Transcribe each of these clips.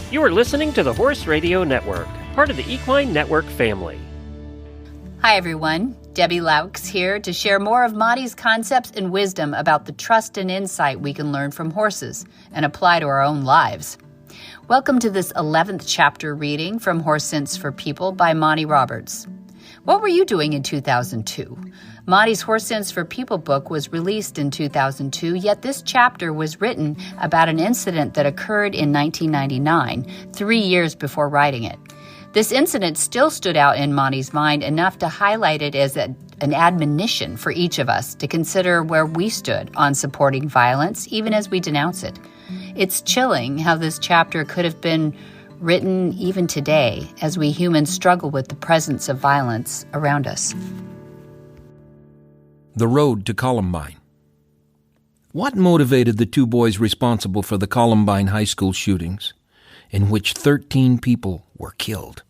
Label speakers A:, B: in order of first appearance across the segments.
A: You are listening to the Horse Radio Network, part of the Equine Network family.
B: Hi, everyone. Debbie Loucks here to share more of Monty's concepts and wisdom about the trust and insight we can learn from horses and apply to our own lives. Welcome to this 11th chapter reading from Horse Sense for People by Monty Roberts. What were you doing in 2002? Monty's Horse Sense for People book was released in 2002, yet this chapter was written about an incident that occurred in 1999, 3 years before writing it. This incident still stood out in Monty's mind enough to highlight it as an admonition for each of us to consider where we stood on supporting violence, even as we denounce it. It's chilling how this chapter could have been written even today as we humans struggle with the presence of violence around us.
C: The road to Columbine. What motivated the two boys responsible for the Columbine high school shootings, in which 13 people were killed?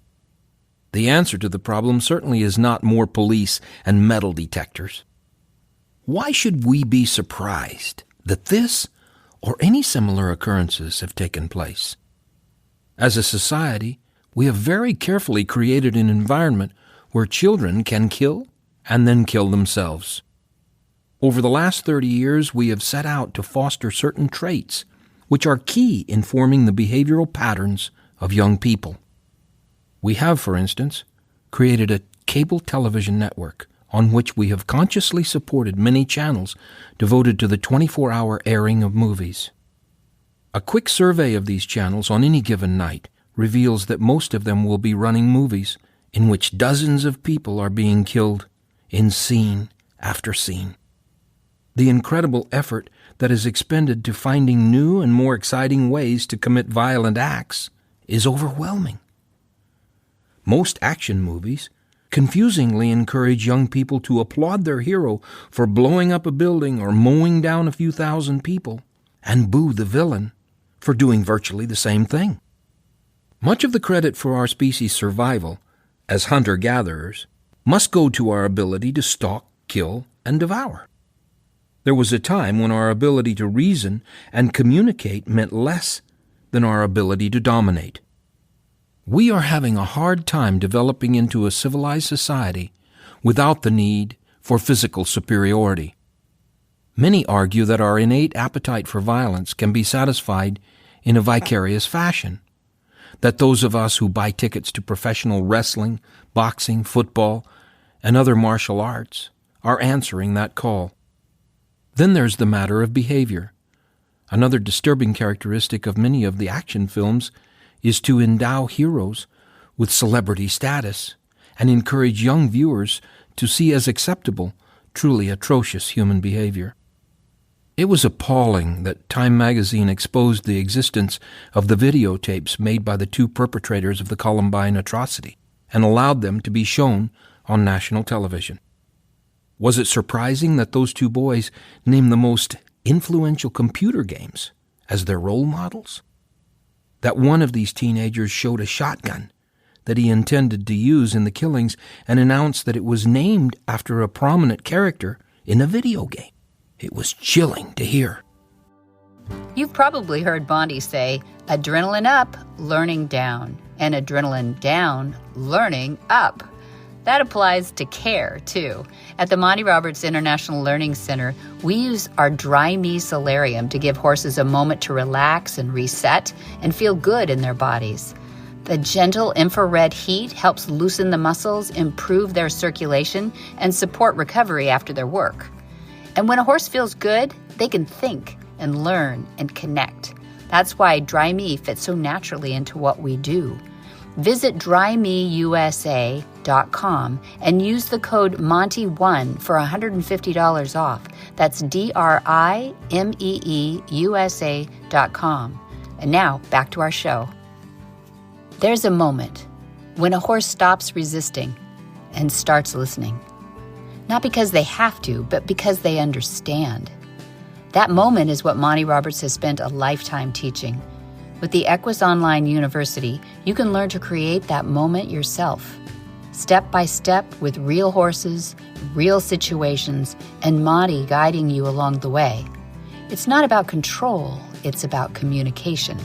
C: The answer to the problem certainly is not more police and metal detectors. Why should we be surprised that this or any similar occurrences have taken place? As a society, we have very carefully created an environment where children can kill and then kill themselves. Over the last 30 years, we have set out to foster certain traits which are key in forming the behavioral patterns of young people. We have, for instance, created a cable television network on which we have consciously supported many channels devoted to the 24-hour airing of movies. A quick survey of these channels on any given night reveals that most of them will be running movies in which dozens of people are being killed in scene after scene. The incredible effort that is expended to finding new and more exciting ways to commit violent acts is overwhelming. Most action movies confusingly encourage young people to applaud their hero for blowing up a building or mowing down a few thousand people, and boo the villain for doing virtually the same thing. Much of the credit for our species' survival as hunter-gatherers must go to our ability to stalk, kill, and devour. There was a time when our ability to reason and communicate meant less than our ability to dominate. We are having a hard time developing into a civilized society without the need for physical superiority. Many argue that our innate appetite for violence can be satisfied in a vicarious fashion, that those of us who buy tickets to professional wrestling, boxing, football, and other martial arts are answering that call. Then there's the matter of behavior. Another disturbing characteristic of many of the action films is to endow heroes with celebrity status and encourage young viewers to see as acceptable truly atrocious human behavior. It was appalling that Time magazine exposed the existence of the videotapes made by the two perpetrators of the Columbine atrocity and allowed them to be shown on national television. Was it surprising that those two boys named the most influential computer games as their role models? That one of these teenagers showed a shotgun that he intended to use in the killings and announced that it was named after a prominent character in a video game. It was chilling to hear.
B: You've probably heard Monty say, adrenaline up, learning down, and adrenaline down, learning up. That applies to care, too. At the Monty Roberts International Learning Center, we use our Drimee Solarium to give horses a moment to relax and reset and feel good in their bodies. The gentle infrared heat helps loosen the muscles, improve their circulation, and support recovery after their work. And when a horse feels good, they can think and learn and connect. That's why Drimee fits so naturally into what we do. Visit DrimeeUSA.com and use the code Monty1 for $150 off. That's DrimeeUSA.com. And now, back to our show. There's a moment when a horse stops resisting and starts listening. Not because they have to, but because they understand. That moment is what Monty Roberts has spent a lifetime teaching. With the Equus Online University, you can learn to create that moment yourself. Step by step with real horses, real situations, and Monty guiding you along the way. It's not about control, it's about communication.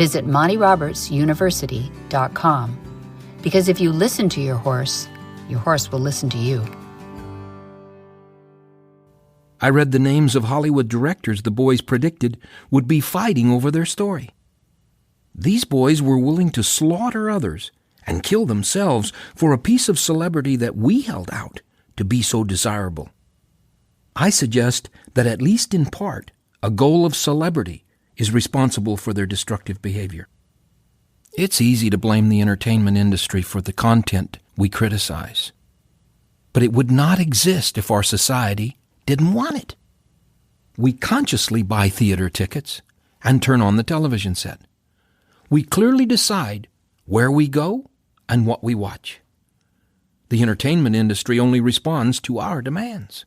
B: Visit MontyRobertsUniversity.com. Because if you listen to your horse will listen to you.
C: I read the names of Hollywood directors the boys predicted would be fighting over their story. These boys were willing to slaughter others and kill themselves for a piece of celebrity that we held out to be so desirable. I suggest that at least in part, a goal of celebrity is responsible for their destructive behavior. It's easy to blame the entertainment industry for the content we criticize. But it would not exist if our society didn't want it. We consciously buy theater tickets and turn on the television set. We clearly decide where we go and what we watch. The entertainment industry only responds to our demands.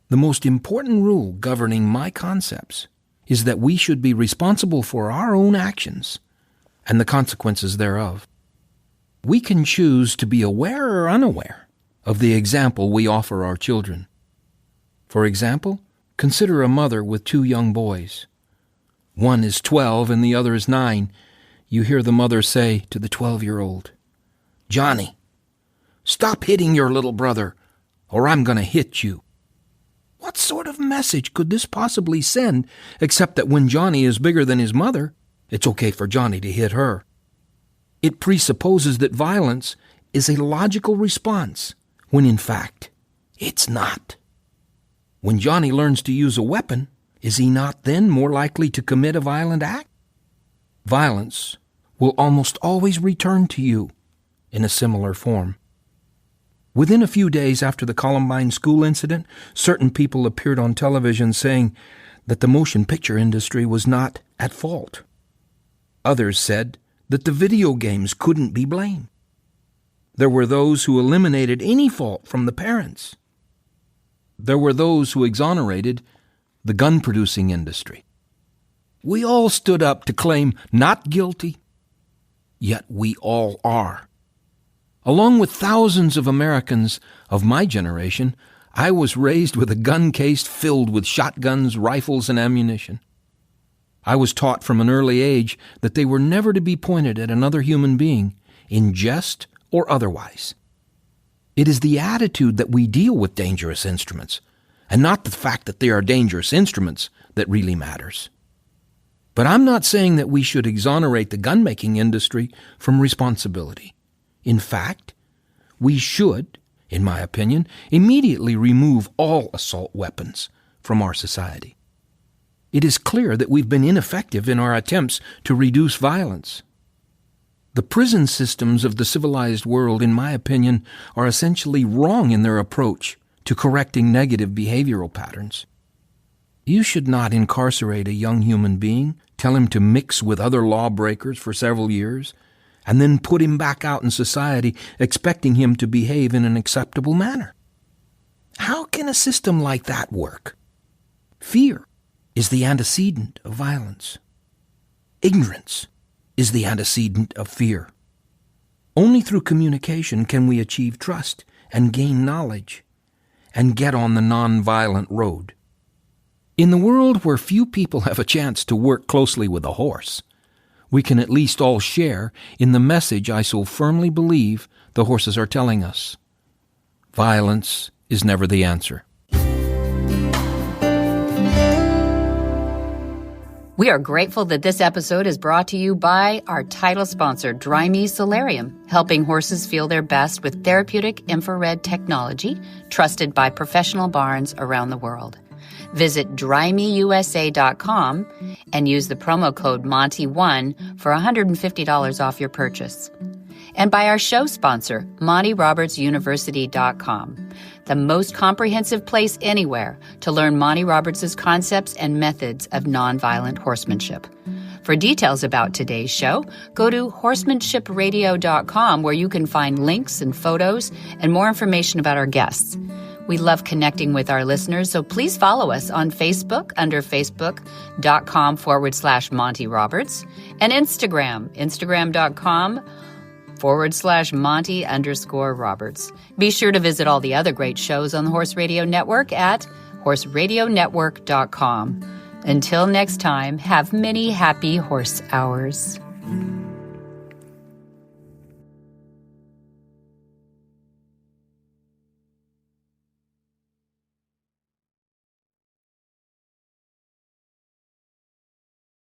C: The most important rule governing my concepts is that we should be responsible for our own actions and the consequences thereof. We can choose to be aware or unaware of the example we offer our children. For example, consider a mother with 2 young boys. One is 12 and the other is 9. You hear the mother say to the 12-year-old, "Johnny, stop hitting your little brother, or I'm going to hit you." What sort of message could this possibly send, except that when Johnny is bigger than his mother, it's okay for Johnny to hit her? It presupposes that violence is a logical response, when in fact, it's not. When Johnny learns to use a weapon, is he not then more likely to commit a violent act? Violence will almost always return to you in a similar form. Within a few days after the Columbine school incident, certain people appeared on television saying that the motion picture industry was not at fault. Others said that the video games couldn't be blamed. There were those who eliminated any fault from the parents. There were those who exonerated the gun-producing industry. We all stood up to claim not guilty, yet we all are. Along with thousands of Americans of my generation, I was raised with a gun case filled with shotguns, rifles, and ammunition. I was taught from an early age that they were never to be pointed at another human being, in jest or otherwise. It is the attitude that we deal with dangerous instruments, and not the fact that they are dangerous instruments, that really matters. But I'm not saying that we should exonerate the gun-making industry from responsibility. In fact, we should, in my opinion, immediately remove all assault weapons from our society. It is clear that we've been ineffective in our attempts to reduce violence. The prison systems of the civilized world, in my opinion, are essentially wrong in their approach to correcting negative behavioral patterns. You should not incarcerate a young human being, tell him to mix with other lawbreakers for several years, and then put him back out in society expecting him to behave in an acceptable manner. How can a system like that work? Fear is the antecedent of violence. Ignorance is the antecedent of fear. Only through communication can we achieve trust and gain knowledge and get on the non-violent road. In the world where few people have a chance to work closely with a horse, we can at least all share in the message I so firmly believe the horses are telling us. Violence is never the answer.
B: We are grateful that this episode is brought to you by our title sponsor, Drimee Solarium, helping horses feel their best with therapeutic infrared technology trusted by professional barns around the world. Visit DrimeeUSA.com and use the promo code Monty1 for $150 off your purchase. And by our show sponsor, MontyRobertsUniversity.com, the most comprehensive place anywhere to learn Monty Roberts' concepts and methods of nonviolent horsemanship. For details about today's show, go to HorsemanshipRadio.com, where you can find links and photos and more information about our guests. We love connecting with our listeners, so please follow us on Facebook under facebook.com/Monty Roberts, and Instagram.com/Monty_Roberts. Be sure to visit all the other great shows on the Horse Radio Network at horseradionetwork.com. Until next time, have many happy horse hours.